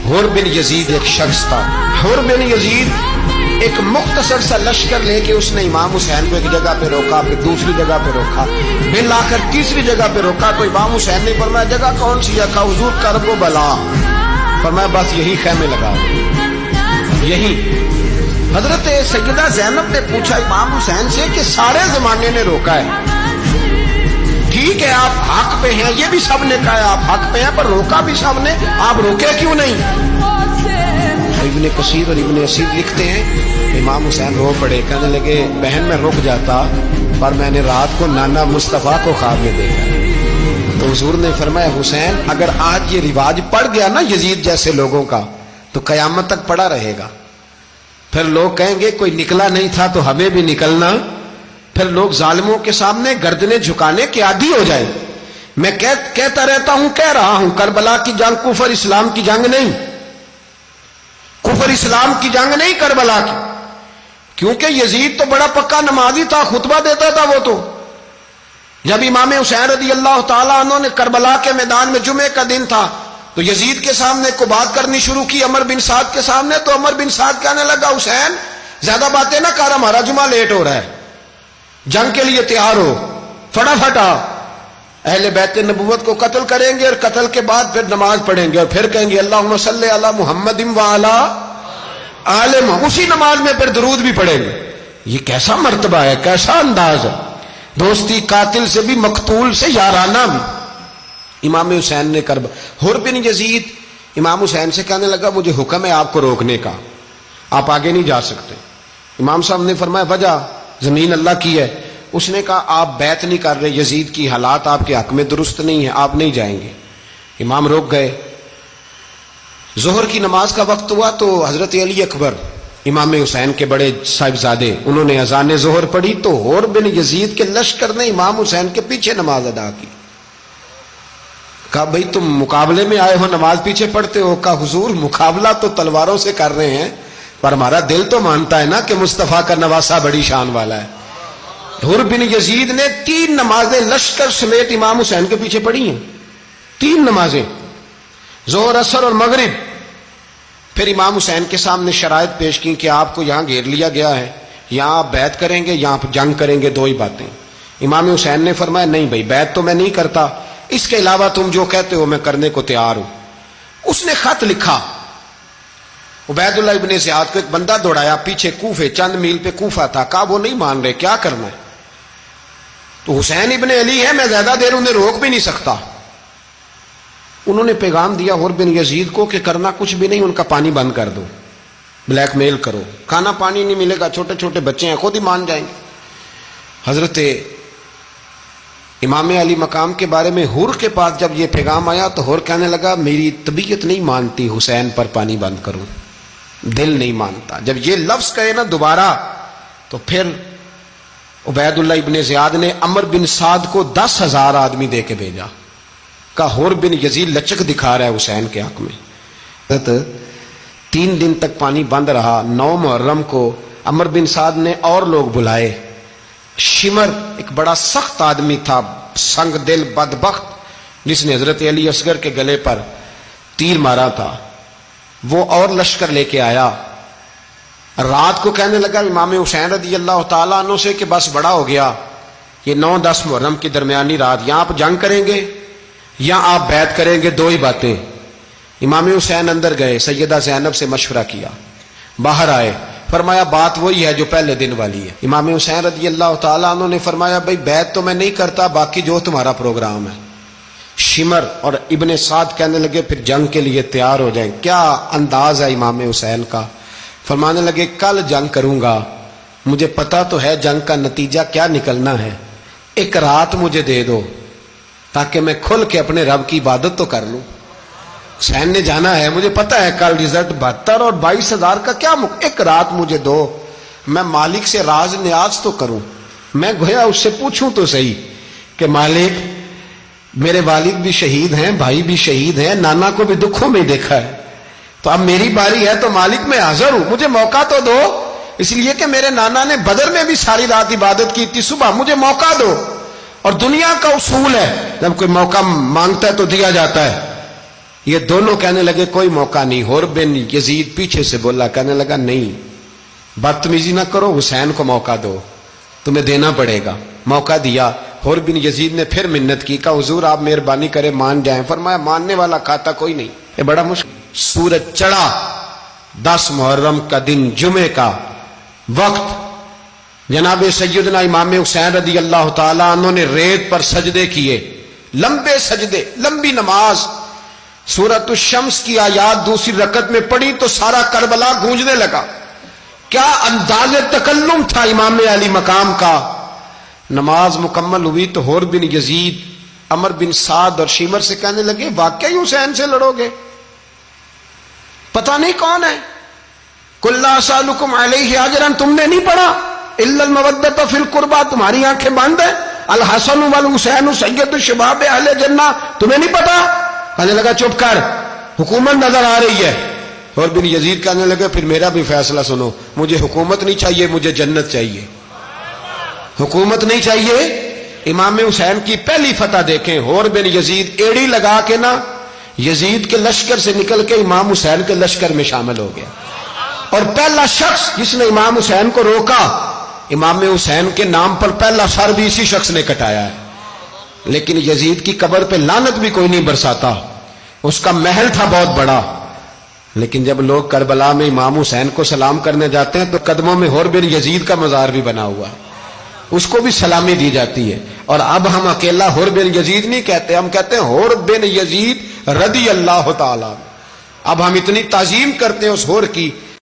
हुर बिन यजीद एक शख्स था। हुर बिन यजीद एक मुख्तसर सा लश्कर लेके उसने इमाम हुसैन को एक जगह पे रोका, फिर दूसरी जगह पे रोका, फिर लाकर तीसरी जगह पे रोका। तो इमाम हुसैन ने फरमाया जगह कौन सी है? हुजूर करब बला। फरमाया बस यही खैमे लगा यही। हजरत सैयदा ज़ैनब ने पूछा इमाम हुसैन से कि सारे जमाने ने रोका है, ठीक है आप हक पे हैं, ये भी सब ने कहा आप हक पे हैं, पर रोका भी सब ने, आप रोके क्यों नहीं? इब्ने कसीर और इब्ने असीर लिखते हैं इमाम हुसैन रो पड़े, कहने लगे बहन मैं रुक जाता पर मैंने रात को नाना मुस्तफ़ा को ख्वाब में देखा। तो हुजूर ने फरमाया हुसैन अगर आज ये रिवाज पड़ गया ना यजीद जैसे लोगों का तो कयामत तक पड़ा रहेगा। फिर लोग कहेंगे कोई निकला नहीं था तो हमें भी निकलना, फिर लोग जालिमों के सामने गर्दनें झुकाने के आदी हो जाए। मैं कहता रहता हूं, कह रहा हूं, करबला की जंग कुफर इस्लाम की जंग नहीं, कुफर इस्लाम की जंग नहीं करबला की, क्योंकि यजीद तो बड़ा पक्का नमाजी था, खुतबा देता था। वो तो जब इमाम हुसैन रज़ी अल्लाह ताला अन्हु ने करबला के मैदान में जुमे का दिन था तो यजीद के सामने को बात करनी शुरू की, अमर बिन साद के सामने। तो अमर बिन साद कहने लगा हुसैन ज्यादा बातें ना कर, हमारा जुमा लेट हो रहा है, जंग के लिए तैयार हो, फटाफट आ। अहले बैत नबुव्वत को कत्ल करेंगे और कत्ल के बाद फिर नमाज पढ़ेंगे और फिर कहेंगे अल्लाहुम्मा सल्ली अला मुहम्मदिन व अला आले मुहम्मद, उसी नमाज में फिर दरूद भी पढ़ेंगे। ये कैसा मर्तबा है, कैसा अंदाज है, दोस्ती कातिल से भी मकतूल से याराना भी। इमाम हुसैन ने कर हुर बिन यजीद इमाम हुसैन से कहने लगा मुझे हुक्म है आपको रोकने का, आप आगे नहीं जा सकते। इमाम साहब ने फरमाया वजह जमीन अल्लाह की है। उसने कहा आप बैत नहीं कर रहे, यजीद की हालात आपके हक में दुरुस्त नहीं है, आप नहीं जाएंगे। इमाम रुक गए। जोहर की नमाज का वक्त हुआ तो हजरत अली अकबर इमाम हुसैन के बड़े साहिबजादे उन्होंने अजान जोहर पढ़ी तो हुर बिन यजीद के लश्कर ने इमाम हुसैन के पीछे नमाज अदा की। कहा भाई तुम मुकाबले में आए हो, नमाज पीछे पढ़ते हो? कहा हुजूर मुकाबला तो तलवारों से कर रहे हैं पर हमारा दिल तो मानता है ना कि मुस्तफा का नवासा बड़ी शान वाला है। हुर बिन यजीद ने 3 नमाजें लश्कर समेत इमाम हुसैन के पीछे पढ़ी हैं, 3 नमाजें, जोहर असर और मगरिब। फिर इमाम हुसैन के सामने शराइत पेश की कि आपको यहां घेर लिया गया है, यहां आप बैत करेंगे, यहां जंग करेंगे, 2 ही बातें। इमाम हुसैन ने फरमाया नहीं भाई बैत तो मैं नहीं करता, इसके अलावा तुम जो कहते हो मैं करने को तैयार हूं। उसने खत लिखा, उबैदुल्लाह इब्ने ज़ियाद को एक बंदा दौड़ाया पीछे, कूफे चंद मील पे कूफा था। कहा वो नहीं मान रहे, क्या करना है? तो हुसैन इब्ने अली है, मैं ज्यादा देर उन्हें रोक भी नहीं सकता। उन्होंने पैगाम दिया हुर बिन यजीद को कि करना कुछ भी नहीं, उनका पानी बंद कर दो, ब्लैकमेल करो, खाना पानी नहीं मिलेगा, छोटे छोटे बच्चे हैं, खुद ही मान जाएंगे। हजरत इमाम अली मकाम के बारे में हुर के पास जब ये पैगाम आया तो हुर कहने लगा मेरी तबीयत नहीं मानती हुसैन पर पानी बंद करूं, दिल नहीं मानता। जब ये लफ्ज कहे ना दोबारा तो फिर उबैदुल्लाह इब्ने ज़ियाद ने अमर बिन साद को 10,000 आदमी दे के भेजा। कहा हुर बिन यजीद लचक दिखा रहा है हुसैन के हक में। 3 दिन तक पानी बंद रहा। 9 मुहर्रम को अमर बिन साद ने और लोग बुलाए। शिमर एक बड़ा सख्त आदमी था, संग दिल बदबख्त, जिसने हजरत अली असगर के गले पर तीर मारा था, वो और लश्कर लेके आया। रात को कहने लगा इमाम हुसैन रज़ी अल्लाह ताला अन्हु से कि बस बड़ा हो गया, ये 9-10 मुहर्रम की दरमियानी रात, यहां आप जंग करेंगे या आप बैत करेंगे, 2 ही बातें। इमाम हुसैन अंदर गए, सैयदा ज़ैनब से मशवरा किया, बाहर आए, फरमाया बात वही है जो पहले दिन वाली है। इमाम हुसैन रज़ी अल्लाह ताला अन्हु ने फरमाया भाई बैत तो मैं नहीं करता, बाकी जो तुम्हारा प्रोग्राम है। शिमर और इब्ने साद कहने लगे फिर जंग के लिए तैयार हो जाएं। क्या अंदाज है इमाम हुसैन का। फरमाने लगे कल जंग करूंगा, मुझे पता तो है जंग का नतीजा क्या निकलना है, एक रात मुझे दे दो ताकि मैं खुल के अपने रब की इबादत तो कर लूं। हुसैन ने जाना है, मुझे पता है कल रिजल्ट 72 और 22,000 का क्या एक रात मुझे दो, मैं मालिक से राज न्याज तो करूं। मैं गोया उससे पूछूं तो सही कि मालिक मेरे वालिद भी शहीद हैं, भाई भी शहीद हैं, नाना को भी दुखों में देखा है, तो अब मेरी बारी है तो मालिक मैं हाजिर हूं, मुझे मौका तो दो, इसलिए कि मेरे नाना ने बदर में भी सारी रात इबादत की थी, सुबह मुझे मौका दो। और दुनिया का उसूल है जब कोई मौका मांगता है तो दिया जाता है, یہ دونوں کہنے لگے کوئی موقع نہیں. حر بن یزید پیچھے سے بولا, کہنے لگا نہیں بدتمیزی نہ کرو, حسین کو موقع دو, تمہیں دینا پڑے گا. موقع دیا. حر بن یزید نے پھر منت کی, کہا حضور آپ مہربانی کرے مان جائیں. فرمایا ماننے والا کھاتا کوئی نہیں. یہ بڑا مشکل. سورج چڑھا, 10 محرم کا دن, جمعے کا وقت. جناب سیدنا امام حسین رضی اللہ تعالیٰ عنہ نے ریت پر سجدے کیے, لمبے سجدے, لمبی نماز. سورۃ الشمس کی آیات دوسری رکعت میں پڑھی تو سارا کربلا گونجنے لگا. کیا انداز تکلم تھا امام علی مقام کا. نماز مکمل ہوئی تو حر بن یزید, عمر بن سعد اور شیمر سے کہنے لگے واقعی حسین سے لڑو گے؟ پتہ نہیں کون ہے. قل لا اسالکم علیہ اجرا, تم نے نہیں پڑھا الا المودۃ فی القربى, تمہاری آنکھیں بند ہیں. الحسن والحسین سید الشباب اہل جنہ, تمہیں نہیں پتا؟ کہنے لگا چپ کر, حکومت نظر آ رہی ہے. اور بن یزید کہنے لگے پھر میرا بھی فیصلہ سنو, مجھے حکومت نہیں چاہیے, مجھے جنت چاہیے. حکومت نہیں چاہیے. امام حسین کی پہلی فتح دیکھیں. حر بن یزید ایڑی لگا کے نا یزید کے لشکر سے نکل کے امام حسین کے لشکر میں شامل ہو گیا, اور پہلا شخص جس نے امام حسین کو روکا, امام حسین کے نام پر پہلا سر بھی اسی شخص نے کٹایا ہے. لیکن یزید کی قبر پہ لعنت بھی کوئی نہیں برساتا, اس کا محل تھا بہت بڑا. لیکن جب لوگ کربلا میں امام حسین کو سلام کرنے جاتے ہیں تو قدموں میں حر بن یزید کا مزار بھی بنا ہوا ہے, اس کو بھی سلامی دی جاتی ہے. اور اب ہم اکیلا حر بن یزید نہیں کہتے, ہم کہتے ہیں حر بن یزید رضی اللہ تعالی. اب ہم اتنی تعظیم کرتے ہیں اس حر کی